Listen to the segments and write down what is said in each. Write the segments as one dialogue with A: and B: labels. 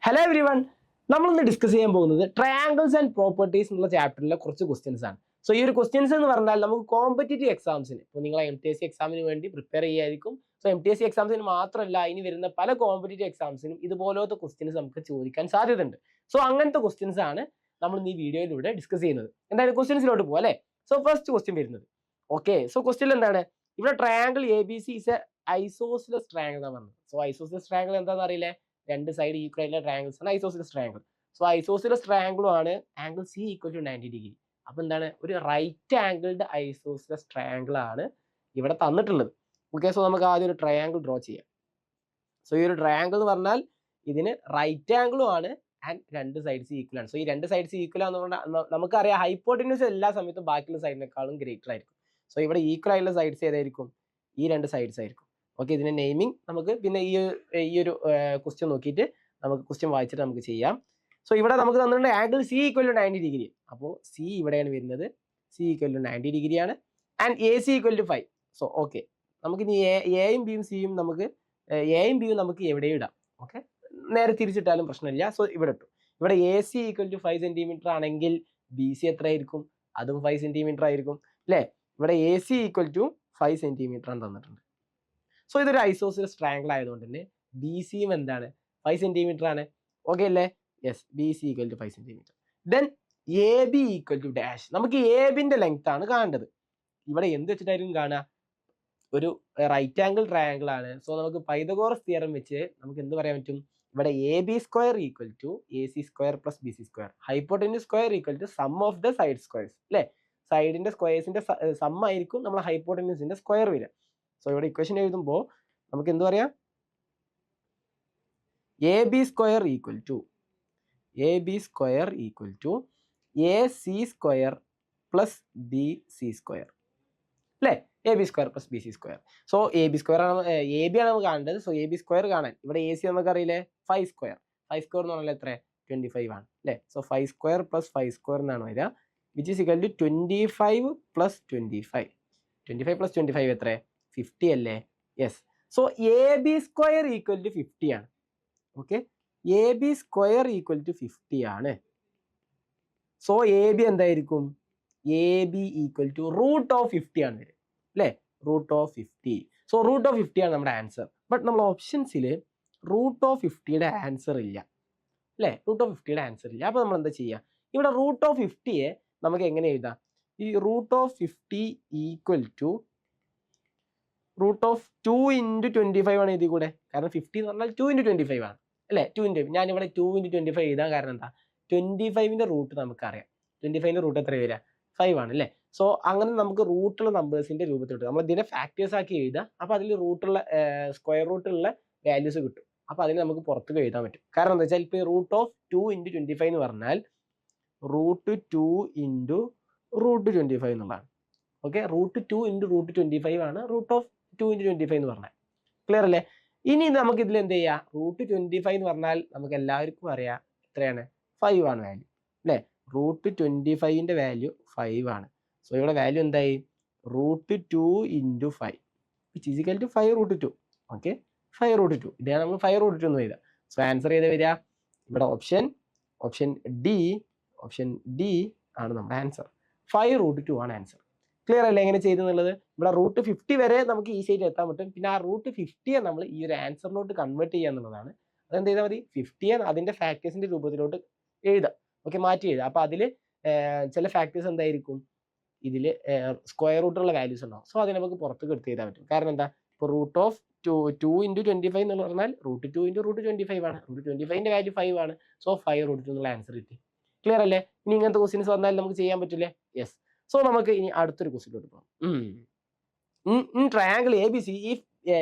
A: Hello every one, നമ്മളിന്ന് discuss ചെയ്യാൻ പോകുന്നത് ട്രയാങ്കിൾസ് ആൻഡ് പ്രോപ്പർട്ടീസ് എന്നുള്ള ചാപ്റ്ററിലെ കുറച്ച് ക്വസ്റ്റ്യൻസ് ആണ്. സോ ഈ ഒരു ക്വസ്റ്റ്യൻസ് എന്ന് പറഞ്ഞാൽ നമുക്ക് കോമ്പറ്റേറ്റീവ് എക്സാംസിന്, ഇപ്പോൾ നിങ്ങൾ MTSC എക്സാമിന് വേണ്ടി പ്രിപ്പയർ ചെയ്യായിരിക്കും. സോ MTSC എക്സാംസിന് മാത്രമല്ല, ഇനി വരുന്ന പല കോമ്പറ്റേറ്റീവ് എക്സാംസിനും ഇതുപോലത്തെ ക്വസ്റ്റ്യൻസ് നമുക്ക് ചോദിക്കാൻ സാധ്യതയുണ്ട്. സോ അങ്ങനത്തെ ക്വസ്റ്റ്യൻസ് ആണ് നമ്മൾ ഈ വീഡിയോയിലൂടെ ഡിസ്കസ് ചെയ്യുന്നത്. എന്തായാലും ക്വസ്റ്റ്യൻസിലോട്ട് പോകാം അല്ലേ. സോ ഫസ്റ്റ് ക്വസ്റ്റ്യൻ വരുന്നത്, ഓക്കെ. സോ ക്വസ്റ്റ്യൻ എന്താണ്? ഇവിടെ triangle ABC is a isosceles triangle എന്നാണ് പറഞ്ഞത്. സോ ഐസോസിലസ് ട്രയാങ്കിൾ എന്താണെന്ന് അറിയില്ലേ? രണ്ട് സൈഡ് ഈക്വൽ ആയിട്ടുള്ള ട്രയാങ്കിൾസ് ആണ് ഐസോസിലസ് ട്രയാങ്കിൾ. സോ ഐസോസിലസ് ട്രയാങ്കിളും ആണ് angle C equal to 90 degree. അപ്പൊ എന്താണ്? ഒരു റൈറ്റ് ആംഗിൾഡ് ഐസോസിലസ് ട്രയാങ്കിൾ ആണ് ഇവിടെ തന്നിട്ടുള്ളത്. ഓക്കെ, സോ നമുക്ക് ആദ്യം ഒരു ട്രയാങ്കിൾ ഡ്രോ ചെയ്യാം. സോ ഈ ഒരു ട്രയാങ്കിൾ എന്ന് പറഞ്ഞാൽ ഇതിന് റൈറ്റ് ആംഗിളും ആണ് ആൻഡ് രണ്ട് സൈഡ്സ് ഈക്വൽ ആണ്. സോ ഈ രണ്ട് സൈഡ്സ് ഈക്വൽ ആണെന്നുകൊണ്ട് നമുക്കറിയാം ഹൈപ്പോട്ടന്യൂസ് എല്ലാ സമയത്തും ബാക്കിയുള്ള സൈഡിനേക്കാളും ഗ്രേറ്റർ ആയിരിക്കും. സോ ഇവിടെ ഈക്വൽ ആയിട്ടുള്ള സൈഡ്സ് ഏതായിരിക്കും? ഈ രണ്ട് സൈഡ്സ് ആയിരിക്കും. ഓക്കെ, ഇതിന്റെ നെയിമിങ് നമുക്ക് പിന്നെ ഈ ഒരു ക്വസ്റ്റ്യൻ നോക്കിയിട്ട് നമുക്ക് ക്വസ്റ്റ്യൻ വായിച്ചിട്ട് നമുക്ക് ചെയ്യാം. സോ ഇവിടെ നമുക്ക് തന്നിട്ടുണ്ട് angle C equal to 90 degree. അപ്പോൾ C ഇവിടെയാണ് വരുന്നത്. C ഈക്വൽ ടു 90 ഡിഗ്രി ആണ് and AC equal to 5. So okay, നമുക്ക് ഇനി എയും ബിയും സിയും നമുക്ക് എയും ബിയും നമുക്ക് എവിടെയും ഇടാം. ഓക്കെ, നേരെ തിരിച്ചിട്ടാലും പ്രശ്നമില്ല. സോ ഇവിടെ ഇട്ടു. ഇവിടെ AC ഈക്വൽ ടു 5 സെന്റിമീറ്റർ ആണെങ്കിൽ BC എത്രയായിരിക്കും? അതും 5 സെന്റിമീറ്റർ ആയിരിക്കും അല്ലേ. ഇവിടെ AC ഈക്വൽ ടു 5 സെന്റിമീറ്റർ ആണ് തന്നിട്ടുണ്ട്. സോ ഇതൊരു ഐസോസിലസ് ട്രയാങ്കിൾ ആയതുകൊണ്ട് തന്നെ BCയും എന്താണ്? 5 സെന്റിമീറ്റർ ആണ്. ഓക്കെ അല്ലേ? Yes, BC equal to 5 centimetre. Then AB equal to dash. നമുക്ക് ABന്റെ ലെങ്ത് ആണ് കാണേണ്ടത്. ഇവിടെ എന്ത് വെച്ചിട്ടായിരിക്കും കാണുക? ഒരു റൈറ്റ് ആംഗിൾ ട്രയാങ്കിൾ ആണ്. സോ നമുക്ക് പൈതഗോറസ് തിയറം വെച്ച് നമുക്ക് എന്ത് പറയാൻ പറ്റും? ഇവിടെ AB square equal to AC square plus BC square, hypotenuse square equal to sum of the side squares അല്ലേ. സൈഡിന്റെ സ്ക്വയേഴ്സിന്റെ സം ആയിരിക്കും നമ്മൾ ഹൈപ്പോട്ടന്യൂസിന്റെ സ്ക്വയർ വരിക. സോ ഇവിടെ ഇക്വേഷൻ എഴുതുമ്പോൾ നമുക്ക് എന്ത് പറയാം? AB square equal to AC square plus BC square അല്ലേ. AB square plus BC square. So AB square ആണ്, AB ആണ് നമുക്ക് കാണേണ്ടത്. സോ AB സ്ക്വയർ കാണാൻ ഇവിടെ AC നമുക്ക് അറിയില്ലേ? 5 സ്ക്വയർ. 5 സ്ക്വയർ എന്ന് പറഞ്ഞാൽ എത്ര? 25 ആണ് അല്ലേ. സോ 5 സ്ക്വയർ പ്ലസ് 5 സ്ക്വയർ എന്നാണ് വരിക, which is equal to 25 plus 25. 25 plus 25 എത്ര? 50 അല്ലേ. Yes. So AB square equal to 50 ആണ്. Okay, AB square equal to 50 ആണ്. സോ AB എന്തായിരിക്കും? AB equal to root of 50 ആണ് വരിക അല്ലേ. Root of 50. So root of 50 ആണ് നമ്മുടെ ആൻസർ. ബട്ട് നമ്മൾ ഓപ്ഷൻസിൽ റൂട്ട് ഓഫ് 50യുടെ ആൻസർ ഇല്ല അല്ലേ. റൂട്ട് ഓഫ് 50യുടെ ആൻസർ ഇല്ല. അപ്പോൾ നമ്മൾ എന്താ ചെയ്യുക? ഇവിടെ റൂട്ട് ഓഫ് 50യെ നമുക്ക് എങ്ങനെ എഴുതാം? ഈ root of 50 equal to root of 2 into 25 ആണ് എഴുതി കൂടെ. കാരണം 50 എന്ന് പറഞ്ഞാൽ 2 ഇൻറ്റു 25 ആണ് അല്ലേ. 2 ഇൻറ്റു ഞാനിവിടെ 2 ഇൻറ്റു 25 എഴുതാൻ കാരണം എന്താ? 25ന്റെ റൂട്ട് നമുക്കറിയാം. 25ന്റെ റൂട്ട് എത്ര വരിക? 5 ആണ് അല്ലേ. സോ അങ്ങനെ നമുക്ക് റൂട്ടുള്ള നമ്പേഴ്സിന്റെ രൂപത്തിൽ നമ്മൾ ഇതിനെ ഫാക്ടേഴ്സ് ആക്കി എഴുതാം. അപ്പോൾ അതിൽ റൂട്ടുള്ള സ്ക്വയർ റൂട്ടുള്ള വാല്യൂസ് കിട്ടും. അപ്പോൾ അതിന് നമുക്ക് പുറത്തേക്ക് എഴുതാൻ പറ്റും. കാരണം എന്താ വെച്ചാൽ ഇപ്പോൾ റൂട്ട് ഓഫ് 2 ഇൻറ്റു 25 എന്ന് പറഞ്ഞാൽ റൂട്ട് 2 ഇൻറ്റു റൂട്ട് 25 എന്നുള്ളതാണ്. ഓക്കെ, റൂട്ട് 2 ഇൻറ്റു റൂട്ട് 25 ആണ് റൂട്ട് ഓഫ് 2 ഇൻറ്റു 25 എന്ന് പറഞ്ഞാൽ. ക്ലിയർ അല്ലേ? ഇനി നമുക്ക് ഇതിൽ എന്ത് ചെയ്യാം? റൂട്ട് 25 എന്ന് പറഞ്ഞാൽ നമുക്ക് എല്ലാവർക്കും അറിയാം എത്രയാണ്? 5 ആണ് വാല്യൂ അല്ലേ. റൂട്ട് 25ന്റെ വാല്യൂ 5 ആണ്. സോ ഇവിടെ വാല്യൂ എന്തായി? Root 2 into 5 which is equal to 5 root 2. Okay, 5 root 2. ഇതാണ് നമ്മൾ 5 റൂട്ട് 2 എന്ന് എഴുതുക. സോ ആൻസർ ചെയ്ത് വരിക ഇവിടെ ഓപ്ഷൻ ഡി ആണ് നമ്മുടെ ആൻസർ. 5 റൂട്ട് 2 ആണ് ആൻസർ. ക്ലിയർ അല്ലേ എങ്ങനെ ചെയ്തെന്നുള്ളത്? ഇവിടെ റൂട്ട് 50 വരെ നമുക്ക് ഈസി ആയിട്ട് എത്താൻ പറ്റും. പിന്നെ ആ റൂട്ട് 50യെ നമ്മൾ ഈ ഒരു ആൻസറിലോട്ട് കൺവേർട്ട് ചെയ്യുക എന്നുള്ളതാണ്. അതെന്ത് ചെയ്താൽ മതി? 50യെ അതിന്റെ ഫാക്ടേഴ്സിന്റെ രൂപത്തിലോട്ട് എഴുതാം. ഓക്കെ, മാറ്റി എഴുതാം. അപ്പോൾ അതിൽ ചില ഫാക്ടേഴ്സ് എന്തായിരിക്കും? ഇതിൽ സ്ക്വയർ റൂട്ടുള്ള വാല്യൂസ് ഉണ്ടാവും. സോ അതിനെ നമുക്ക് പുറത്തേക്ക് എടുത്ത് എഴുതാൻ പറ്റും. കാരണം എന്താ? ഇപ്പോൾ റൂട്ട് ഓഫ് 2 ഇൻറ്റു 25 എന്ന് പറഞ്ഞാൽ റൂട്ട് 2 ഇൻറ്റു റൂട്ട് 25 ആണ്. റൂട്ട് 25ന്റെ വാല്യൂ 5 ആണ്. സോ 5 റൂട്ട് 2 എന്നുള്ള ആൻസർ കിട്ടി. ക്ലിയർ അല്ലേ? ഇനി ഇങ്ങനത്തെ ക്വസ്റ്റ്യൻസ് വന്നാൽ നമുക്ക് ചെയ്യാൻ പറ്റില്ലേ? യെസ്. സോ നമുക്ക് ഇനി അടുത്തൊരു ക്വസ്റ്റ്യനിലോട്ട് പോകാം. Triangle ABC if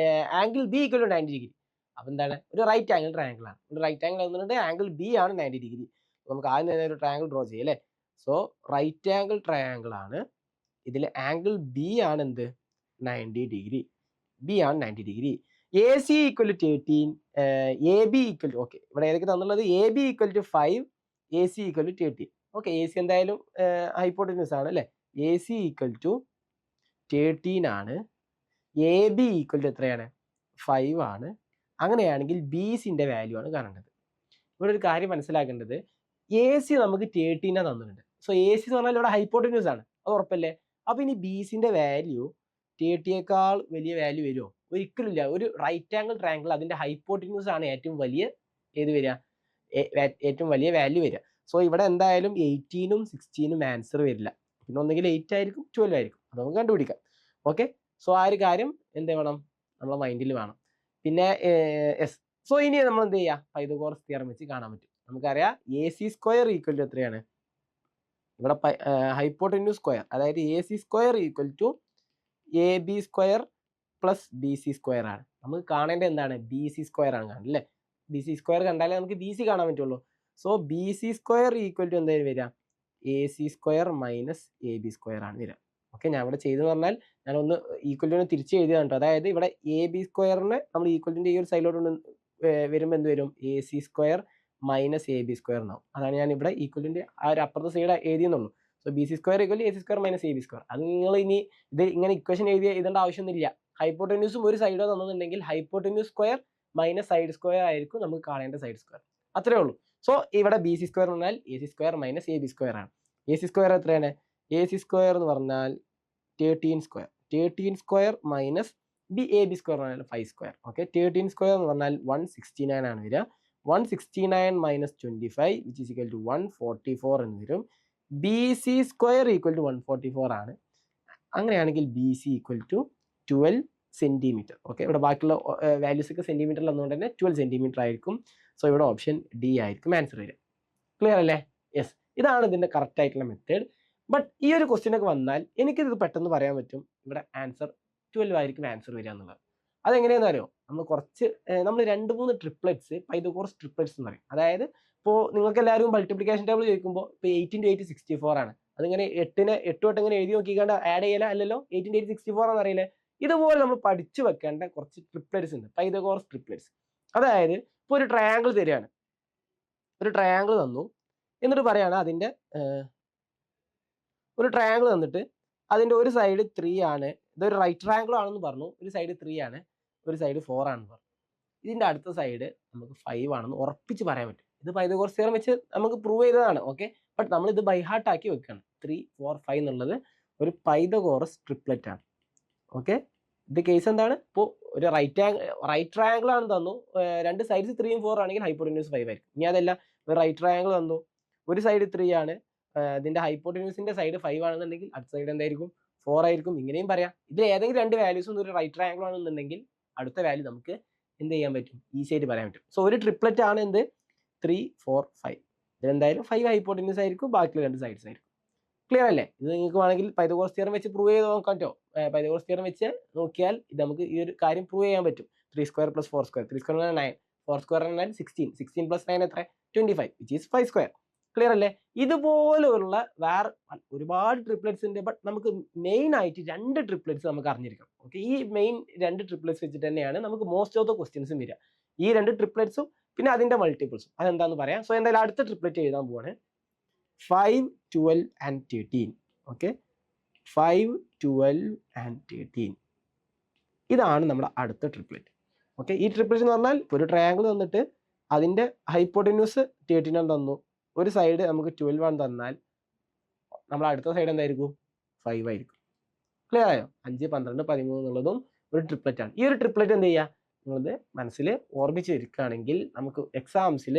A: angle B equal to 90 degree. അപ്പോൾ എന്താണ്? ഒരു റൈറ്റ് ആംഗിൾ ട്രയാങ്കിൾ ആണ്. ഒരു റൈറ്റ് ആംഗിൾ എന്നുള്ളത് ആംഗിൾ B ആണ് 90 ഡിഗ്രി. നമുക്ക് ആദ്യം തന്നെ ഒരു ട്രയാങ്കിൾ ഡ്രോ ചെയ്യാം അല്ലേ. സോ റൈറ്റ് ആംഗിൾ ട്രയാങ്കിൾ ആണ്. ഇതിൽ ആംഗിൾ B ആണ് എന്ത്? 90 ഡിഗ്രി. B ആണ് 90 degree. AC equal to 13, AB equal to, okay, ഇവിടെ ഏതൊക്കെ തന്നുള്ളത്? AB equal to 5, AC equal to 13. Okay, AC എന്തായാലും ഹൈപ്പോട്ടന്യൂസ് ആണ് അല്ലേ. AC ഈക്വൽ ടു 13 ആണ്. AB ഈക്വൽ ടു എത്രയാണ്? 5 ആണ്. അങ്ങനെയാണെങ്കിൽ BCന്റെ വാല്യൂ ആണ് കാണേണ്ടത്. ഇവിടെ ഒരു കാര്യം മനസ്സിലാക്കേണ്ടത് എ സി നമുക്ക് 13 തന്നിട്ടുണ്ട്. സോ എ സി എന്ന് പറഞ്ഞാൽ ഇവിടെ ഹൈപ്പോട്ടന്യൂസ് ആണ്, അത് ഉറപ്പല്ലേ? അപ്പൊ ഇനി ബി സിന്റെ വാല്യൂ 30യേക്കാൾ വലിയ വാല്യൂ വരുമോ? ഒരിക്കലും ഇല്ല. ഒരു റൈറ്റ് ആംഗിൾ ട്രയാങ്കിൾ അതിന്റെ ഹൈപ്പോട്ടന്യൂസ് ആണ് ഏറ്റവും വലിയ ഏത് വരിക, ഏറ്റവും വലിയ വാല്യൂ വരിക. സോ ഇവിടെ എന്തായാലും 18ഉം 16ഉം ആൻസർ വരില്ല. പിന്നെ ഒന്നെങ്കിൽ 8 ആയിരിക്കും 12 ആയിരിക്കും, അത് നമുക്ക് കണ്ടുപിടിക്കാം. ഓക്കെ, സോ ആ ഒരു കാര്യം എന്ത് വേണം, നമ്മളെ മൈൻഡിൽ വേണം. പിന്നെ എസ്, സോ ഇനി നമ്മൾ എന്ത് ചെയ്യുക, പൈതഗോറസ് തിയറം വെച്ച് കാണാൻ പറ്റും. നമുക്കറിയാം A C square equal to എത്രയാണ്, ഇവിടെ ഹൈപ്പോട്ടന്യൂസ് സ്ക്വയർ, അതായത് A C square equal to A B square plus B C square ആണ്. നമുക്ക് കാണേണ്ടത് എന്താണ്, ബി സി സ്ക്വയർ ആണ് കാണുന്നത് അല്ലേ? ബി സി സ്ക്വയർ കണ്ടാലേ നമുക്ക് ബി സി കാണാൻ പറ്റുള്ളൂ. So B C square equal to എന്തായാലും വരിക, A C square minus A B square ആണ് വരിക. ഓക്കെ, ഞാൻ ഇവിടെ ചെയ്തെന്ന് പറഞ്ഞാൽ ഞാനൊന്ന് ഈക്വൽ ടു തിരിച്ച് എഴുതിയാണ് കേട്ടോ. അതായത് ഇവിടെ എ ബി സ്ക്വയറിനെ നമ്മൾ ഈക്വൽ ടുൻ്റെ ഈ ഒരു സൈഡിലോട്ട് വരുമ്പോൾ എന്ത് വരും, A C square minus A B square എന്നാവും. അതാണ് ഞാൻ ഇവിടെ ഈക്വൽ ടുൻ്റെ ആ ഒരു അപ്പുറത്തെ സൈഡ് എഴുതിയെന്നുള്ളൂ. So B C square equal A C square minus A B square. അത് നിങ്ങൾ ഇനി ഇത് ഇങ്ങനെ ഇക്വേഷൻ എഴുതേണ്ട ആവശ്യമൊന്നുമില്ല. ഹൈപ്പോട്ടന്യൂസും ഒരു സൈഡോ തന്നിട്ടുണ്ടെങ്കിൽ hypotenuse square minus side square ആയിരിക്കും നമുക്ക് കാണേണ്ട സൈഡ് സ്ക്വയർ, അത്രേ ഉള്ളൂ. സോ ഇവിടെ ബി സി സ്ക്വയർ എന്ന് പറഞ്ഞാൽ A C square minus A B square ആണ്. എ സി സ്ക്വയർ എത്രയാണ്, എ സി സ്ക്വയർ എന്ന് പറഞ്ഞാൽ 13 square, 13 square minus A B square എന്ന് പറഞ്ഞാൽ 5 സ്ക്വയർ. ഓക്കെ, 13 സ്ക്വയർ എന്ന് പറഞ്ഞാൽ 169 ആണ് വരിക. 169 minus 25 which is equal to 144 എന്ന് വരും. B C square equal to 144 ആണ്. അങ്ങനെയാണെങ്കിൽ B C equal to 12 centimetre. Okay, ഇവിടെ ബാക്കിയുള്ള വാല്യൂസ് ഒക്കെ സെന്റിമീറ്ററിൽ വന്നുകൊണ്ട് തന്നെ 12 സെന്റിമീറ്റർ ആയിരിക്കും. സോ ഇവിടെ ഓപ്ഷൻ ഡി ആയിരിക്കും ആൻസർ വരിക. ക്ലിയർ അല്ലേ? യെസ്, ഇതാണ് ഇതിന്റെ കറക്റ്റ് ആയിട്ടുള്ള മെത്തേഡ്. ബട്ട് ഈ ഒരു ക്വസ്റ്റ്യൻ ഒക്കെ വന്നാൽ എനിക്കിത് പെട്ടെന്ന് പറയാൻ പറ്റും, ഇവിടെ ആൻസർ 12 ആയിരിക്കും ആൻസർ വരിക എന്നുള്ളത്. അതെങ്ങനെയാണെന്ന് അറിയോ, നമ്മൾ 2-3 ട്രിപ്ലെറ്റ്സ്, പൈതഗോറസ് ട്രിപ്ലെറ്റ്സ് എന്ന് പറയും. അതായത് ഇപ്പോൾ നിങ്ങൾക്ക് എല്ലാവരും മൾട്ടിപ്ലിക്കേഷൻ ടേബിൾ ചോദിക്കുമ്പോൾ ഇപ്പോൾ 8 × 8 64 ആണ്. അതിങ്ങനെ 8 വട്ടം ഇങ്ങനെ എഴുതി നോക്കിക്കാണ്ട് ആഡ് ചെയ്യല അല്ലല്ലോ, 8 × 8 64 ആണെന്ന് അറിയില്ലേ? ഇതുപോലെ നമ്മൾ പഠിച്ചു വെക്കേണ്ട കുറച്ച് ട്രിപ്ലെറ്റ്സ് ഉണ്ട്, പൈതഗോറസ് ട്രിപ്ലെറ്റ്സ്. അതായത് ഇപ്പോൾ ഒരു ട്രയാങ്കിൾ തരികയാണ്, ഒരു ട്രയാങ്കിൾ തന്നു, എന്നിട്ട് പറയാണ് അതിൻ്റെ ഒരു ട്രയാങ്കിൾ തന്നിട്ട് അതിൻ്റെ ഒരു സൈഡ് 3 ആണ്, ഇതൊരു റൈറ്റ് ട്രയാങ്കിൾ ആണെന്ന് പറഞ്ഞു, ഒരു സൈഡ് 3 ആണ്, ഒരു സൈഡ് 4 ആണെന്ന് പറഞ്ഞു. ഇതിൻ്റെ അടുത്ത സൈഡ് നമുക്ക് 5 ആണെന്ന് ഉറപ്പിച്ച് പറയാൻ പറ്റും. ഇത് പൈതഗോറസ് തിയറം വെച്ച് നമുക്ക് പ്രൂവ് ചെയ്തതാണ്. ഓക്കെ, ബട്ട് നമ്മൾ ഇത് ബൈ ഹാർട്ട് ആക്കി വെക്കുകയാണ്. 3, 4, 5 എന്നുള്ളത് ഒരു പൈതഗോറസ് ട്രിപ്ലെറ്റ് ആണ്. ഓക്കെ, ഇത് കേസ് എന്താണ്, ഇപ്പോൾ ഒരു റൈറ്റ് ട്രയാങ്കിൾ ആണ് തന്നു, രണ്ട് സൈഡ്സ് 3ഉം 4 ആണെങ്കിൽ ഹൈപ്പോട്ടന്യൂസ് 5 ആയിരിക്കും. ഇനി അതല്ല, ഒരു റൈറ്റ് ട്രയാങ്കിൾ തന്നു, ഒരു സൈഡ് 3 ആണ്, ഇതിന്റെ ഹൈപ്പോട്ടന്യൂസിന്റെ സൈഡ് 5 ആണെന്നുണ്ടെങ്കിൽ അടുത്ത സൈഡ് എന്തായിരിക്കും, 4 ആയിരിക്കും. ഇങ്ങനെയും പറയാം. ഇതിൽ ഏതെങ്കിലും രണ്ട് വാല്യൂസും ഒരു റൈറ്റ് ട്രയാങ്കിൾ ആണെന്നുണ്ടെങ്കിൽ അടുത്ത വാല്യൂ നമുക്ക് എന്ത് ചെയ്യാൻ പറ്റും, ഈസി ആയിട്ട് പറയാൻ പറ്റും. സോ ഒരു ട്രിപ്ലെറ്റ് ആണ് എന്ത്, 3, 4, 5. ഇതെന്തായാലും 5 ഹൈപ്പോട്ടന്യൂസ് ആയിരിക്കും, ബാക്കിയുള്ള രണ്ട് സൈഡ്സ് ആയിരിക്കും. ക്ലിയർ അല്ലേ? ഇത് നിങ്ങൾക്ക് വേണമെങ്കിൽ പൈതഗോറസ് തിയറം വെച്ച് പ്രൂവ് ചെയ്ത് നോക്കാം കേട്ടോ. പൈതഗോറസ് തിയറം വെച്ച് നോക്കിയാൽ ഇത് നമുക്ക് ഈ ഒരു കാര്യം പ്രൂവ് ചെയ്യാൻ പറ്റും. 3 square plus 4 square, 3 square 9, 4 square 16, 16 plus 9 എത്ര, 25 വിച്ച് ഈസ് 5 സ്ക്വയർ. ക്ലിയർ അല്ലേ? ഇതുപോലുള്ള വേറെ ഒരുപാട് ട്രിപ്ലെറ്റ്സ് ഉണ്ട്. ബട്ട് നമുക്ക് മെയിൻ ആയിട്ട് 2 ട്രിപ്ലെറ്റ്സ് നമുക്ക് അറിഞ്ഞിരിക്കണം. ഓക്കെ, ഈ മെയിൻ 2 ട്രിപ്ലെറ്റ്സ് വെച്ചിട്ട് തന്നെയാണ് നമുക്ക് മോസ്റ്റ് ഓഫ് ദ ക്വസ്റ്റ്യൻസും വരിക. ഈ 2 ട്രിപ്ലെറ്റ്സും പിന്നെ അതിന്റെ മൾട്ടിപ്പിൾസും അതെന്താന്ന് പറയാം. സോ എന്തായാലും അടുത്ത ട്രിപ്ലെറ്റ് എഴുതാൻ പോവാണ്. 5, 12 and 13. ഓക്കെ, 5, 12 and 13 ഇതാണ് നമ്മുടെ അടുത്ത ട്രിപ്ലെറ്റ്. ഓക്കെ, ഈ ട്രിപ്ലെറ്റ് എന്ന് പറഞ്ഞാൽ ഒരു ട്രയാങ്കിൾ തന്നിട്ട് അതിന്റെ ഹൈപ്പോട്ടന്യൂസ് 13 ആണ് തന്നു, ഒരു സൈഡ് നമുക്ക് 12 ആണ് തന്നാൽ നമ്മുടെ അടുത്ത സൈഡ് എന്തായിരിക്കും, 5 ആയിരിക്കും. ക്ലിയർ ആയോ? 5, 12, 13 എന്നുള്ളതും ഒരു ട്രിപ്ലെറ്റ് ആണ്. ഈ ഒരു ട്രിപ്ലെറ്റ് എന്ത് ചെയ്യുക, നിങ്ങളത് മനസ്സിൽ ഓർമ്മിച്ച് വെക്കുകയാണെങ്കിൽ നമുക്ക് എക്സാംസിൽ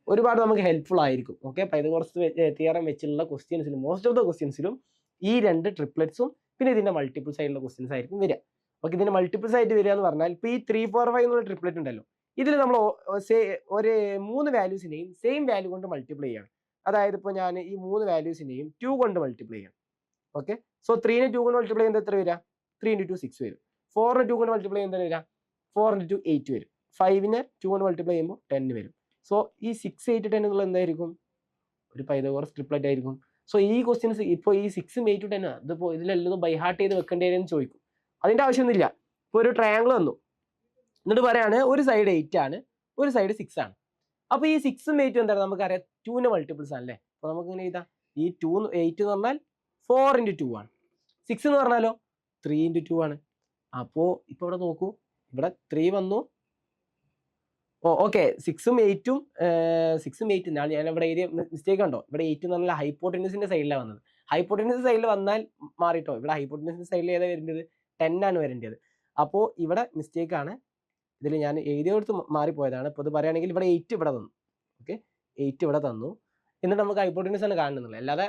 A: ഒരുപാട് നമുക്ക് ഹെൽപ്ഫുൾ ആയിരിക്കും. ഓക്കെ, പൈതഗോറസ് തിയറം വെച്ചുള്ള ക്വസ്റ്റ്യൻസിലും മോസ്റ്റ് ഓഫ് ദ ക്വസ്റ്റ്യൻസിലും ഈ 2 ട്രിപ്ലെറ്റ്സും പിന്നെ ഇതിന്റെ മൾട്ടിപ്പിൾസ് ആയിട്ടുള്ള ക്വസ്റ്റ്യൻസ് ആയിരിക്കും വരിക. ഓക്കെ, ഇതിന്റെ മൾട്ടിപ്പിൾസ് ആയിട്ട് വരിക എന്ന് പറഞ്ഞാൽ ഇപ്പോൾ ഈ 3, 4, 5 എന്നുള്ള ട്രിപ്ലെറ്റ് ഉണ്ടല്ലോ, ഇതിൽ നമ്മൾ ഒരു 3 വാല്യൂസിനെയും സെയിം വാല്യൂ കൊണ്ട് മൾട്ടിപ്ലൈ ചെയ്യണം. അതായത് ഇപ്പോൾ ഞാൻ ഈ 3 വാല്യൂസിനെയും 2 കൊണ്ട് മൾട്ടിപ്ലൈ ചെയ്യണം. ഓക്കെ, സോ 3നെ 2 കൊണ്ട് മൾട്ടിപ്ലൈ ചെയ്യുന്നത് എത്ര വരിക, 3 × 2 6 വരും. 4നെ 2 കൊണ്ട് മൾട്ടിപ്ലൈ ചെയ്യുന്നത് വരിക, 4 × 2 8 വരും. 5നെ 2 കൊണ്ട് മൾട്ടിപ്ലൈ ചെയ്യുമ്പോൾ 10 വരും. സോ ഈ 6, 8, 10 എന്നുള്ള എന്തായിരിക്കും, ഒരു പൈതഗോറസ് ട്രിപ്ലെറ്റ് ആയിരിക്കും. സോ ഈ ക്വസ്റ്റ്യൻസ് ഇപ്പോൾ ഈ 6ഉം 8ഉം 10 ഇതിപ്പോൾ ഇതിലെല്ലാം ബൈ ഹാർട്ട് ചെയ്ത് വെക്കേണ്ടതെന്ന് ചോദിക്കും. അതിന്റെ ആവശ്യമൊന്നുമില്ല. ഇപ്പോൾ ഒരു ട്രയാങ്കിൾ വന്നു, എന്നിട്ട് പറയാണ് ഒരു സൈഡ് 8 ആണ്, ഒരു സൈഡ് 6 ആണ്. അപ്പോൾ ഈ 6ഉം 8ഉം എന്താണ്, നമുക്കറിയാം 2ന്റെ മൾട്ടിപ്പിൾസ് ആണല്ലേ. അപ്പോൾ നമുക്ക് ഇങ്ങനെ എഴുതാം, ഈ 2, 8 എന്ന് പറഞ്ഞാൽ 4 × 2 ആണ്, 6 എന്ന് പറഞ്ഞാലോ 3 × 2 ആണ്. അപ്പോൾ ഇപ്പോൾ ഇവിടെ നോക്കൂ, ഇവിടെ 3 വന്നു, ഓക്കെ 6ഉം 8ഉം 6ഉം 8ഉം ഞാൻ ഇവിടെ എഴുതിയ മിസ്റ്റേക്ക് ഉണ്ടോ? ഇവിടെ 8 എന്ന് പറഞ്ഞാൽ ഹൈപ്പോട്ടന്യൂസിന്റെ സൈഡിലാണ് വന്നത്. ഹൈപ്പോട്ടന്യൂസ് സൈഡിൽ വന്നാൽ മാറിട്ടോ. ഇവിടെ ഹൈപ്പോട്ടന്യൂസിന്റെ സൈഡിൽ ഏതാ വരേണ്ടത്? 10 ആണ് വരേണ്ടത്. അപ്പോൾ ഇവിടെ മിസ്റ്റേക്ക് ആണ്. ഇതിൽ ഞാൻ എഴുതിയെടുത്ത് മാറിപ്പോയതാണ്. ഇപ്പോൾ ഇത് പറയുകയാണെങ്കിൽ ഇവിടെ 8 ഇവിടെ തന്നു. ഓക്കെ 8 ഇവിടെ തന്നു. എന്നിട്ട് നമുക്ക് ഹൈപ്പോട്ടന്യൂസ് ആണ് കാണുന്നുള്ളത്. അല്ലാതെ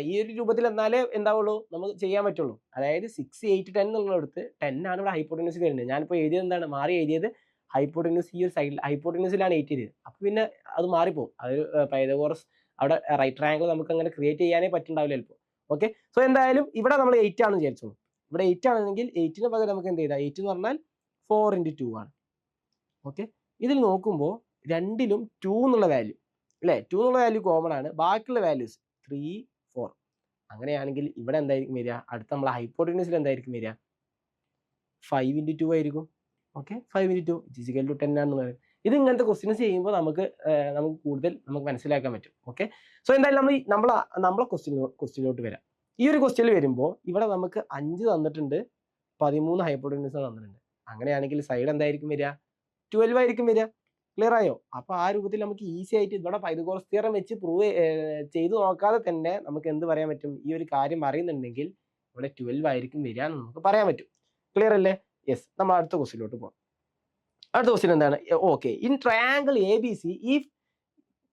A: ഈ ഒരു രൂപത്തിൽ എന്നാലേ എന്താവുള്ളൂ നമുക്ക് ചെയ്യാൻ പറ്റുള്ളൂ. അതായത് 6, 8, 10 എന്നുള്ളടത്ത് 10 ആണ് ഇവിടെ ഹൈപ്പോട്ടന്യൂസ് വരുന്നത്. ഞാനിപ്പോൾ എഴുതിയത് എന്താണ്? മാറി എഴുതിയത് ഹൈപ്പോട്ടന്യൂസ് ഈ ഒരു സൈഡിൽ ഹൈപ്പോട്ടന്യൂസിലാണ് 8 ചെയ്തത്. അപ്പോൾ പിന്നെ അത് മാറിപ്പോകും. അതൊരു പൈതഗോറസ് അവിടെ റൈറ്റ് ട്രയാങ്കിൾ നമുക്ക് അങ്ങനെ ക്രിയേറ്റ് ചെയ്യാനേ പറ്റുണ്ടാവില്ല ചിലപ്പോൾ. ഓക്കെ സോ എന്തായാലും ഇവിടെ നമ്മൾ 8 ആണെന്ന് വിചാരിച്ചോളൂ. ഇവിടെ 8 ആണെങ്കിൽ 8ന് പകരം നമുക്ക് എന്ത് ചെയ്താൽ 8 എന്ന് പറഞ്ഞാൽ 4 × 2 ആണ്. ഓക്കെ ഇതിൽ നോക്കുമ്പോൾ രണ്ടിലും 2 എന്നുള്ള വാല്യൂ അല്ലേ? 2 എന്നുള്ള വാല്യൂ കോമൺ ആണ്. ബാക്കിയുള്ള വാല്യൂസ് 3, 4. അങ്ങനെയാണെങ്കിൽ ഇവിടെ എന്തായിരിക്കും വരിക? അടുത്ത നമ്മളെ ഹൈപ്പോട്ടന്യൂസിൽ എന്തായിരിക്കും വരിക? 5 × 2 ആയിരിക്കും. ഓക്കെ 5 × 2 = 10 ആണെന്ന് പറയുന്നത്. ഇത് ഇങ്ങനത്തെ ക്വസ്റ്റ്യൻസ് ചെയ്യുമ്പോൾ നമുക്ക് കൂടുതൽ നമുക്ക് മനസ്സിലാക്കാൻ പറ്റും. ഓക്കെ സോ എന്തായാലും നമ്മളെ ക്വസ്റ്റ്യനിലോട്ട് വരാം. ഈ ഒരു ക്വസ്റ്റ്യനിൽ വരുമ്പോൾ ഇവിടെ നമുക്ക് 5 തന്നിട്ടുണ്ട്, 13 ഹൈപ്പോട്ടന്യൂസ് തന്നിട്ടുണ്ട്. അങ്ങനെയാണെങ്കിൽ സൈഡ് എന്തായിരിക്കും വരിക? 12 ആയിരിക്കും വരിക. ക്ലിയർ ആയോ? അപ്പോൾ ആ രൂപത്തിൽ നമുക്ക് ഈസി ആയിട്ട് ഇവിടെ പൈതഗോറസ് തിയറം വെച്ച് പ്രൂവ് ചെയ്ത് നോക്കാതെ തന്നെ നമുക്ക് എന്ത് പറയാൻ പറ്റും? ഈ ഒരു കാര്യം അറിയുന്നുണ്ടെങ്കിൽ ഇവിടെ 12 ആയിരിക്കും വരിക എന്ന് നമുക്ക് പറയാൻ പറ്റും. ക്ലിയർ അല്ലേ? യെസ്. നമ്മൾ അടുത്ത ക്വസ്റ്റ്യനിലോട്ട് പോകാം. അടുത്ത ക്വസ്റ്റ്യൻ എന്താണ്? Okay in triangle A B C if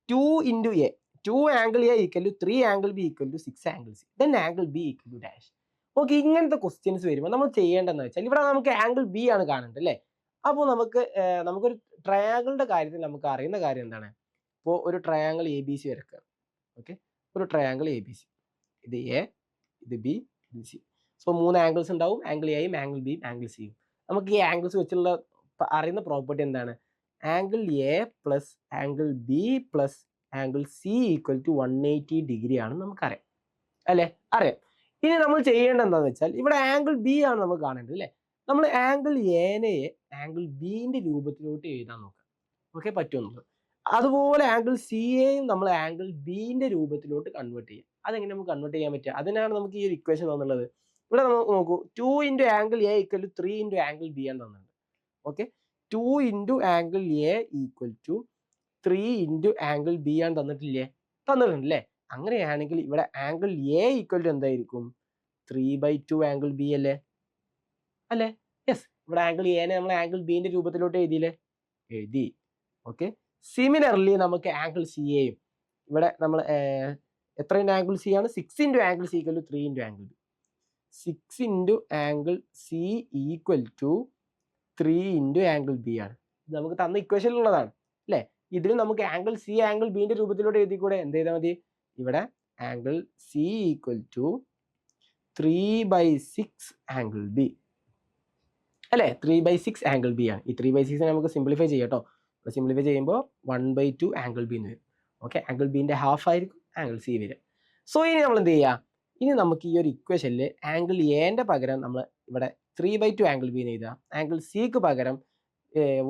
A: 2 × A 2 angle A = 3 angle B = 6 angle C then angle B = dash. Okay ഇങ്ങനത്തെ ക്വസ്റ്റ്യൻസ് വരുമ്പോൾ നമ്മൾ ചെയ്യേണ്ടതെന്ന് വെച്ചാൽ ഇവിടെ നമുക്ക് ആംഗിൾ B ആണ് കാണേണ്ടത് അല്ലേ? അപ്പോൾ നമുക്കൊരു ട്രയാങ്കിളിന്റെ കാര്യത്തിൽ നമുക്ക് അറിയുന്ന കാര്യം എന്താണ്? ഇപ്പോൾ ഒരു ട്രയാങ്കിൾ എ ബി സി വരക്കുക. ഓക്കെ ഒരു ട്രയാങ്കിൾ എ ബി സി, ഇത് എ, ഇത് ബി, ഇത് സി. സോ 3 ആംഗിൾസ് ഉണ്ടാവും. ആംഗിൾ എയും ആംഗിൾ ബിയും ആംഗിൾ സിയും. നമുക്ക് ഈ ആംഗിൾസ് വെച്ചുള്ള അറിയുന്ന പ്രോപ്പർട്ടി എന്താണ്? Angle A plus angle B plus angle C = 180 degree ആണ് നമുക്കറിയാം അല്ലേ? അറിയാം. ഇനി നമ്മൾ ചെയ്യേണ്ടത് എന്താണെന്ന് വെച്ചാൽ ഇവിടെ ആംഗിൾ ബി ആണ് നമ്മൾ കാണേണ്ടത് അല്ലേ? നമ്മൾ ആംഗിൾ എനെ ആംഗിൾ ബിന്റെ രൂപത്തിലോട്ട് എഴുതാൻ നോക്കാം. ഓക്കെ പറ്റുമെന്നുള്ളത്. അതുപോലെ ആംഗിൾ സിയെയും നമ്മൾ ആംഗിൾ ബിന്റെ രൂപത്തിലോട്ട് കൺവേർട്ട് ചെയ്യാം. അതെങ്ങനെ നമുക്ക് കൺവേർട്ട് ചെയ്യാൻ പറ്റുക? അതിനാണ് നമുക്ക് ഈ ഒരു ഇക്വേഷൻ തന്നുള്ളത്. ഇവിടെ നമുക്ക് നോക്കൂ 2 × ആംഗിൾ എ = 3 × ആംഗിൾ ബി ആണ് തന്നിട്ടുണ്ട്. Okay 2 × angle A = 3 × angle B ആണ് തന്നിട്ടില്ലേ? തന്നിട്ടുണ്ടല്ലേ? അങ്ങനെയാണെങ്കിൽ ഇവിടെ ആംഗിൾ എ = എന്തായിരിക്കും? 3/2 ആംഗിൾ ബി അല്ലേ? അല്ലേ? യെസ്. ഇവിടെ ആംഗിൾ എനെ നമ്മൾ ആംഗിൾ ബിന്റെ രൂപത്തിലോട്ട് എഴുതിയില്ലേ? എഴുതി. ഓക്കെ സിമിലർലി നമുക്ക് ആംഗിൾ സിയെയും ഇവിടെ നമ്മൾ എത്ര ആംഗിൾ സി ആണ്? 6 × angle C = 3 × angle B. 6 × angle C = 3 × angle B ആണ്. ഇത് നമുക്ക് തന്ന ഇക്വേഷനിലുള്ളതാണ് അല്ലേ? ഇതിൽ നമുക്ക് ആംഗിൾ സി ആംഗിൾ ബിന്റെ രൂപത്തിലോട്ട് എഴുതിക്കൂടെ? എന്ത് ചെയ്താൽ മതി? ഇവിടെ ആംഗിൾ സി = 3/6 ആംഗിൾ ബി അല്ലേ? 3/6 ആംഗിൾ ബി ആണ്. ഈ 3/6 നമുക്ക് സിംപ്ലിഫൈ ചെയ്യാം കേട്ടോ. സിംപ്ലിഫൈ ചെയ്യുമ്പോൾ 1/2 ആംഗിൾ ബി എന്ന് വരും. ഓക്കെ ആംഗിൾ ബിന്റെ ഹാഫ് ആയിരിക്കും ആംഗിൾ സി വരിക. സോ ഇനി നമ്മൾ എന്ത് ചെയ്യുക? ഇനി നമുക്ക് ഈ ഒരു ഇക്വേഷനിൽ ആംഗിൾ എന്റെ പകരം നമ്മൾ ഇവിടെ 3/2 ആംഗിൾ ബി എന്ന് എഴുതുക. ആംഗിൾ സിക്ക് പകരം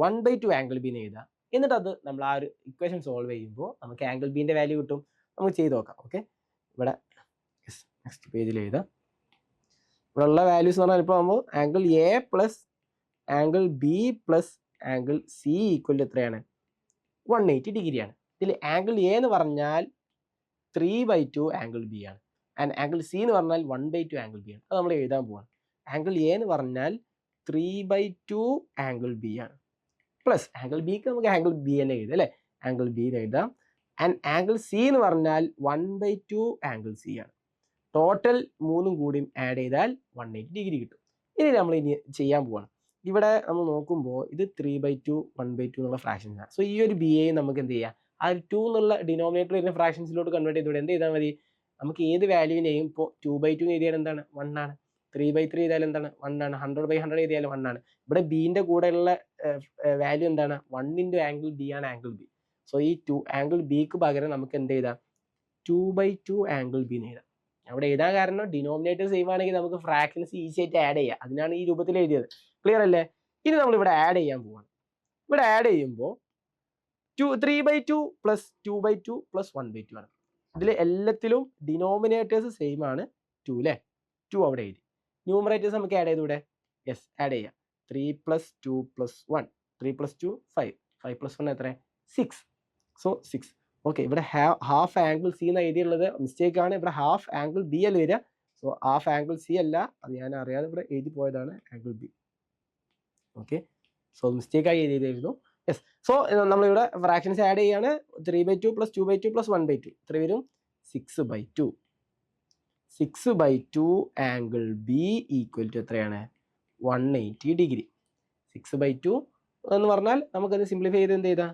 A: 1/2 ആംഗിൾ ബി എന്ന് എഴുതുക. എന്നിട്ട് അത് നമ്മൾ ആ ഒരു ഇക്വേഷൻ സോൾവ് ചെയ്യുമ്പോൾ നമുക്ക് ആംഗിൾ ബിന്റെ വാല്യൂ കിട്ടും. നമുക്ക് ചെയ്ത് നോക്കാം. ഓക്കെ ഇവിടെ നെക്സ്റ്റ് പേജിൽ എഴുതാം. ഇവിടെ ഉള്ള വാല്യൂസ് എന്ന് പറഞ്ഞാൽ ഇപ്പോൾ നമ്മൾ angle A plus angle B plus angle C = എത്രയാണ്? 180 ഡിഗ്രിയാണ്. ഇതിൽ ആംഗിൾ എ എന്ന് പറഞ്ഞാൽ 3/2 ആംഗിൾ ബി ആണ്. ആൻഡ് ആംഗിൾ സി എന്ന് പറഞ്ഞാൽ 1/2 ആംഗിൾ ബി ആണ്. അത് നമ്മൾ എഴുതാൻ പോവാണ്. ആംഗിൾ എ എന്ന് പറഞ്ഞാൽ 3/2 ആംഗിൾ ബി ആണ്. പ്ലസ് ആംഗിൾ ബിക്ക് നമുക്ക് ആംഗിൾ ബി തന്നെ എഴുതാം അല്ലേ? ആംഗിൾ ബി എന്ന് എഴുതാം. ആൻഡ് ആംഗിൾ സി എന്ന് പറഞ്ഞാൽ 1/2 ആംഗിൾ സി ആണ്. ടോട്ടൽ 3ഉം കൂടി ആഡ് ചെയ്താൽ 180 ഡിഗ്രി കിട്ടും. ഇനി നമ്മൾ ചെയ്യാൻ പോവാണ്. ഇവിടെ നമ്മൾ നോക്കുമ്പോൾ ഇത് 3/2 1/2 എന്നുള്ള ഫ്രാക്ഷൻസ് ആണ്. സോ ഈ ഒരു ബി എ നമുക്ക് എന്ത് ചെയ്യാം? ആ 2 എന്നുള്ള ഡിനോമിനേറ്റർ വരുന്ന ഫ്രാക്ഷൻസിലോട്ട് കൺവേർട്ട് ചെയ്തൂടെ? എന്ത് ചെയ്താൽ മതി? നമുക്ക് ഏത് വാല്യൂവിനെയും ഇപ്പോൾ 2/2 എഴുതിയാൽ എന്താണ്? 1 ആണ്. 3/3 എഴുതിയാൽ എന്താണ്? 1 ആണ്. 100/100 എഴുതിയാൽ 1 ആണ്. ഇവിടെ ബിന്റെ കൂടെയുള്ള വാല്യൂ എന്താണ്? 1 × ആംഗിൾ ബി ആണ് ആംഗിൾ ബി. സോ ഈ 2 ആംഗിൾ ബിക്ക് പകരം നമുക്ക് എന്ത് ചെയ്താം? 2/2 ആംഗിൾ ബി എന്ന് എഴുതാം. അവിടെ എഴുതാൻ കാരണം ഡിനോമിനേറ്റർ സെയിം ആണെങ്കിൽ നമുക്ക് ഫ്രാക്ഷൻസ് ഈസി ആയിട്ട് ആഡ് ചെയ്യാം. അതിനാണ് ഈ രൂപത്തിൽ എഴുതിയത്. ക്ലിയർ അല്ലേ? ഇനി നമ്മൾ ഇവിടെ ആഡ് ചെയ്യാൻ പോവാണ്. ഇവിടെ ആഡ് ചെയ്യുമ്പോൾ 3/2 പ്ലസ് 2/2 പ്ലസ് 1/2 ആണ്. ഇതിൽ എല്ലാത്തിലും ഡിനോമിനേറ്റേഴ്സ് സെയിം ആണ് 2 അല്ലേ? 2 അവിടെ എഴുതി. ന്യൂമറേറ്റേഴ്സ് നമുക്ക് ആഡ് ചെയ്തൂടെ? യെസ് ആഡ് ചെയ്യാം. 3 + 2 + 1 3 + 2 5 5 + 1 എത്ര 6. സോ 6. ഓക്കെ, ഇവിടെ ഹാഫ് ആംഗിൾ സി എന്ന് എഴുതിയുള്ളത് മിസ്റ്റേക്ക് ആണ്. ഇവിടെ ഹാഫ് ആംഗിൾ ബി അല്ല വരിക. സോ ഹാഫ് ആംഗിൾ സി അല്ല, അത് ഞാൻ അറിയാതെ ഇവിടെ എഴുതി പോയതാണ് ആംഗിൾ ബി. ഓക്കെ, സോ മിസ്റ്റേക്കായി എഴുതിയതായിരുന്നു. യെസ്, സോ നമ്മളിവിടെ ഫ്രാക്ഷൻസ് ആഡ് ചെയ്യാണ്. 3/2 + 2/2 + 1/2 എത്ര വരും 6/2. 6/2 ആംഗിൾ ബി ഈക്വൽ ടു എത്രയാണ് 180 ഡിഗ്രി. 6/2 എന്ന് പറഞ്ഞാൽ നമുക്കത് സിംപ്ലിഫൈ ചെയ്ത് എന്ത് ചെയ്താ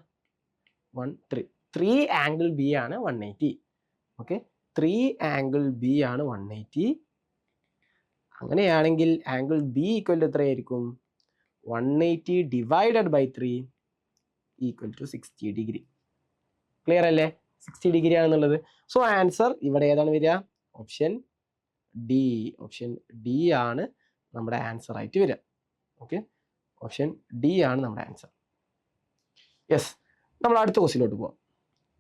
A: 3 ആംഗിൾ ബി ആണ് 180. ഓക്കെ, 3 ആംഗിൾ ബി ആണ് 180. അങ്ങനെയാണെങ്കിൽ ആംഗിൾ ബി ഈക്വൽ ടു എത്രയായിരിക്കും 180 divided by 3 equal to 60 degree. Clear അല്ലേ? 60 ഡിഗ്രി ആണെന്നുള്ളത്. സോ ആൻസർ ഇവിടെ ഏതാണ് വരിക ഓപ്ഷൻ ഡി. ഓപ്ഷൻ ഡി ആണ് നമ്മുടെ ആൻസർ ആയിട്ട് വരിക. ഓക്കെ, ഓപ്ഷൻ ഡി ആണ് നമ്മുടെ ആൻസർ. യെസ്, നമ്മൾ അടുത്ത ക്വസ്റ്റ്യനിലോട്ട് പോവാം.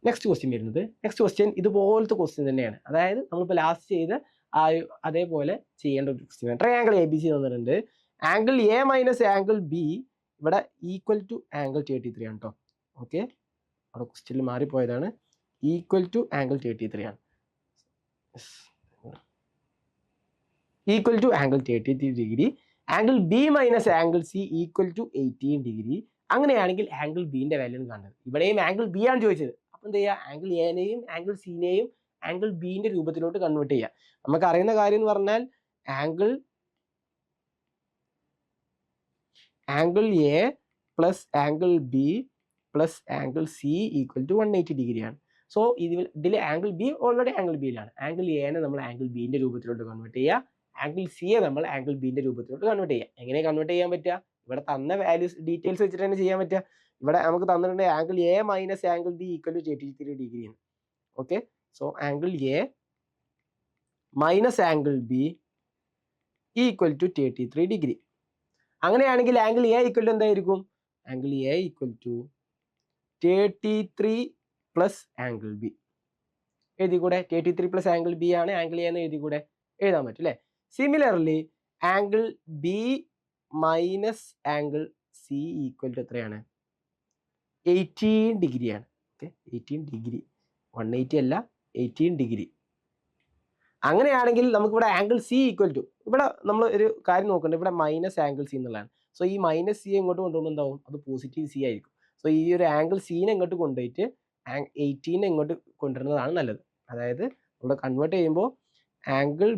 A: നെക്സ്റ്റ് ക്വസ്റ്റ്യൻ വരുന്നത്, നെക്സ്റ്റ് ക്വസ്റ്റ്യൻ ഇതുപോലത്തെ ക്വസ്റ്റ്യൻ തന്നെയാണ്. അതായത് നമ്മളിപ്പോൾ ലാസ്റ്റ് ചെയ്ത് അതേപോലെ ചെയ്യേണ്ട ഒരു question. Triangle A B C തന്നിട്ടുണ്ട്. Angle A minus angle B ഇവിടെ ഈക്വൽ ടു ആംഗിൾ 33 ആണ് കേട്ടോ. ഓക്കെ, അവിടെ ക്വസ്റ്റ്യനിൽ മാറിപ്പോയതാണ്. ഈക്വൽ ടു ആംഗിൾ 33 ആണ്. Equal to angle 33 degree. Angle B minus angle C equal to 18 degree. അങ്ങനെയാണെങ്കിൽ ആംഗിൾ ബിന്റെ വാല്യൂ കാണുന്നത്. ഇവിടെയും ആംഗിൾ ബി ആണ് ചോദിച്ചത്. അപ്പം എന്ത് ചെയ്യുക, ആംഗിൾ എനെയും ആംഗിൾ സിനെയും ആംഗിൾ ബിന്റെ രൂപത്തിലോട്ട് കൺവേർട്ട് ചെയ്യുക. നമുക്ക് അറിയുന്ന കാര്യം എന്ന് പറഞ്ഞാൽ angle A plus angle B plus angle C equal to 180 ഡിഗ്രിയാണ്. സോ ഇതിൽ ആംഗിൾ ബി ഓൾറെഡി ആംഗിൾ ബിയിലാണ്. ആംഗിൾ എനെ നമ്മൾ ആംഗിൾ ബിന്റെ രൂപത്തിലോട്ട് കൺവേർട്ട് ചെയ്യുക. ആംഗിൾ സിയെ നമ്മൾ ആംഗിൾ ബിന്റെ രൂപത്തിലോട്ട് കൺവേർട്ട് ചെയ്യുക. എങ്ങനെ കൺവേർട്ട് ചെയ്യാൻ പറ്റുക? ഇവിടെ തന്ന വാല്യൂസ് ഡീറ്റെയിൽസ് വെച്ചിട്ട് തന്നെ ചെയ്യാൻ പറ്റുക. ഇവിടെ നമുക്ക് തന്നിട്ടുണ്ട് angle A minus angle B equal to 33 ഡിഗ്രിയാണ്. Okay, so angle A minus angle B equal to 33 degree. അങ്ങനെയാണെങ്കിൽ ആംഗിൾ എ ഈക്വൽ ടു എന്തായിരിക്കും? Angle A equal to 33 plus angle B. എഴുതിക്കൂടെ? 33 പ്ലസ് ആംഗിൾ ബി ആണ് angle A എന്ന് എഴുതിക്കൂടെ? എഴുതാൻ പറ്റും അല്ലേ? Similarly angle B minus angle C equal to എത്രയാണ്? 18 ഡിഗ്രിയാണ്. ഓക്കെ, 18 ഡിഗ്രി, 180 അല്ല, 18 ഡിഗ്രി. അങ്ങനെയാണെങ്കിൽ നമുക്കിവിടെ ആംഗിൾ സി ഈക്വൽ ടു, ഇവിടെ നമ്മൾ ഒരു കാര്യം നോക്കണ്ട, ഇവിടെ മൈനസ് ആംഗിൾ സി എന്നുള്ളതാണ്. സോ ഈ മൈനസ് സി ഇങ്ങോട്ട് കൊണ്ടുപോകുമ്പോൾ എന്താവും? അത് പോസിറ്റീവ് സി ആയിരിക്കും. സോ ഈ ഒരു ആംഗിൾ സീനെ ഇങ്ങോട്ട് കൊണ്ടുപോയിട്ട് 18 ഇങ്ങോട്ട് കൊണ്ടുവരുന്നതാണ് നല്ലത്. അതായത് ഇവിടെ കൺവേർട്ട് ചെയ്യുമ്പോൾ angle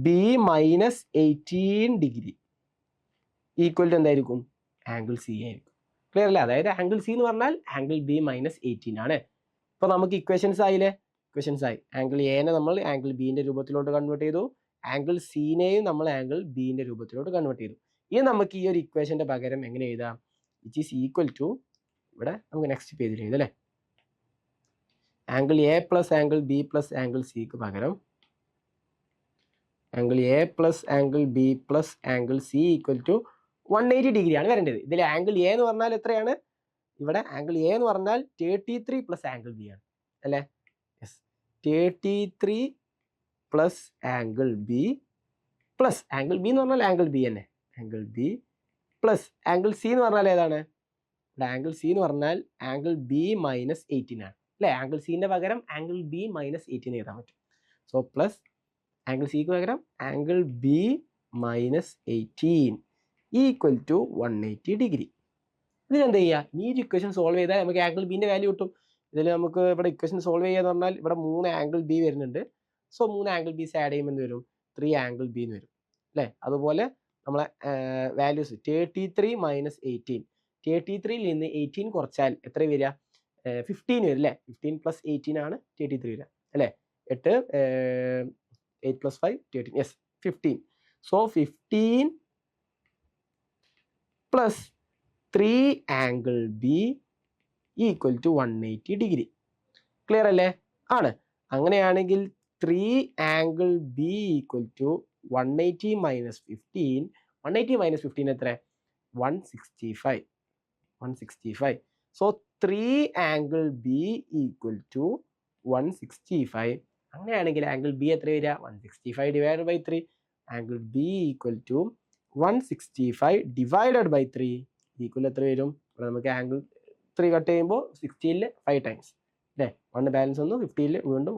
A: B minus 18 degree equal to എന്തായിരിക്കും? ആംഗിൾ സി ആയിരിക്കും. ക്ലിയർ അല്ലേ? അതായത് ആംഗിൾ സി എന്ന് പറഞ്ഞാൽ ആംഗിൾ ബി മൈനസ് 18 ആണ്. ഇപ്പൊ നമുക്ക് ഇക്വേഷൻസ് ആയില്ലേ? ഇക്വേഷൻസ് ആയി. ആംഗിൾ എനെ നമ്മൾ ആംഗിൾ ബിന്റെ രൂപത്തിലോട്ട് കൺവേർട്ട് ചെയ്തു. ആംഗിൾ സിനെയും നമ്മൾ ആംഗിൾ ബിന്റെ രൂപത്തിലോട്ട് കൺവേർട്ട് ചെയ്തു. ഇനി നമുക്ക് ഈ ഒരു ഇക്വേഷന്റെ പകരം എങ്ങനെ എഴുതാം? വിച്ച് ഈസ് ഈക്വൽ ടു, ഇവിടെ നമുക്ക് നെക്സ്റ്റ് പേജിൽ എഴുതാം അല്ലേ? Angle A plus angle B plus angle സിക്ക് പകരം angle A plus angle B plus angle C equal to 180 ഡിഗ്രിയാണ് വരേണ്ടത്. ഇതിൽ ആംഗിൾ എ എന്ന് പറഞ്ഞാൽ എത്രയാണ്? ഇവിടെ ആംഗിൾ എ എന്ന് പറഞ്ഞാൽ 33 പ്ലസ് ആംഗിൾ ബി ആണ് അല്ലേ? Yes, 33 plus angle B plus angle B എന്ന് പറഞ്ഞാൽ ആംഗിൾ ബി തന്നെ, angle B plus angle C എന്ന് പറഞ്ഞാൽ ഏതാണ്? ഇവിടെ ആംഗിൾ സി എന്ന് പറഞ്ഞാൽ ആംഗിൾ ബി മൈനസ് 18 ആണ് അല്ലേ? ആംഗിൾ സിന്റെ പകരം ആംഗിൾ ബി മൈനസ് 18 എഴുതാൻ പറ്റും. സോ പ്ലസ് ആംഗിൾ സിക്ക് പകരം angle B minus 18 equal to 180 degree. ഇതിനെന്ത് ചെയ്യുക? ഈ ഒരു ഇക്വേഷൻ സോൾവ് ചെയ്താൽ നമുക്ക് ആംഗിൾ ബിന്റെ വാല്യൂ കിട്ടും. ഇതിൽ നമുക്ക് ഇവിടെ ഇക്വേഷൻ സോൾവ് ചെയ്യാന്ന് പറഞ്ഞാൽ ഇവിടെ 3 ആംഗിൾ ബി വരുന്നുണ്ട്. സോ 3 ആംഗിൾ ബീസ് ആഡ് ചെയ്യുമ്പോൾ എന്ത് വരും? 3 ആംഗിൾ ബി എന്ന് വരും അല്ലേ? അതുപോലെ നമ്മളെ വാല്യൂസ് 33 മൈനസ് 18, 33ൽ നിന്ന് 18 കുറച്ചാൽ എത്ര വരിക? 15 വരും അല്ലേ? 15 പ്ലസ് 18 ആണ് 33 വരിക അല്ലേ? 8 plus 5 13, yes 15. So 15 plus 3 angle B equal to 180 degree. Clear അല്ലേ? ആണ്. അങ്ങനെയാണെങ്കിൽ 3 angle B equal to 180 minus 15. 180 minus 15 എത്ര? 165. So 3 angle B equal to 165. അങ്ങനെയാണെങ്കിൽ ആംഗിൾ ബി എത്ര വരിക? 165 divide by 3. Angle B equal to 165 divided by 3 equal എത്ര വരും? നമുക്ക് ആംഗിൾ 3 കട്ട് ചെയ്യുമ്പോൾ 16ൽ 5 ടൈംസ് അല്ലേ? 1 ബാലൻസ് വന്നു, 50ൽ വീണ്ടും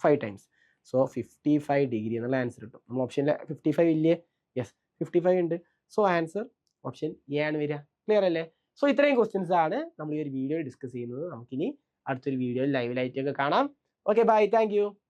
A: 5 ടൈംസ്. സോ 55 ഡിഗ്രി എന്നുള്ള ആൻസർ കിട്ടും. നമ്മൾ ഓപ്ഷനിൽ 55 ഇല്ലേ? യെസ്, 55 ഉണ്ട്. സോ ആൻസർ ഓപ്ഷൻ എ ആണ് വരിക. ക്ലിയർ അല്ലേ? സോ ഇത്രയും ക്വസ്റ്റ്യൻസ് ആണ് നമ്മൾ ഈ ഒരു വീഡിയോയിൽ ഡിസ്കസ് ചെയ്യുന്നത്. നമുക്കിനി അടുത്തൊരു വീഡിയോയിൽ ലൈവിലായിട്ടൊക്കെ കാണാം. Okay, bye, thank U.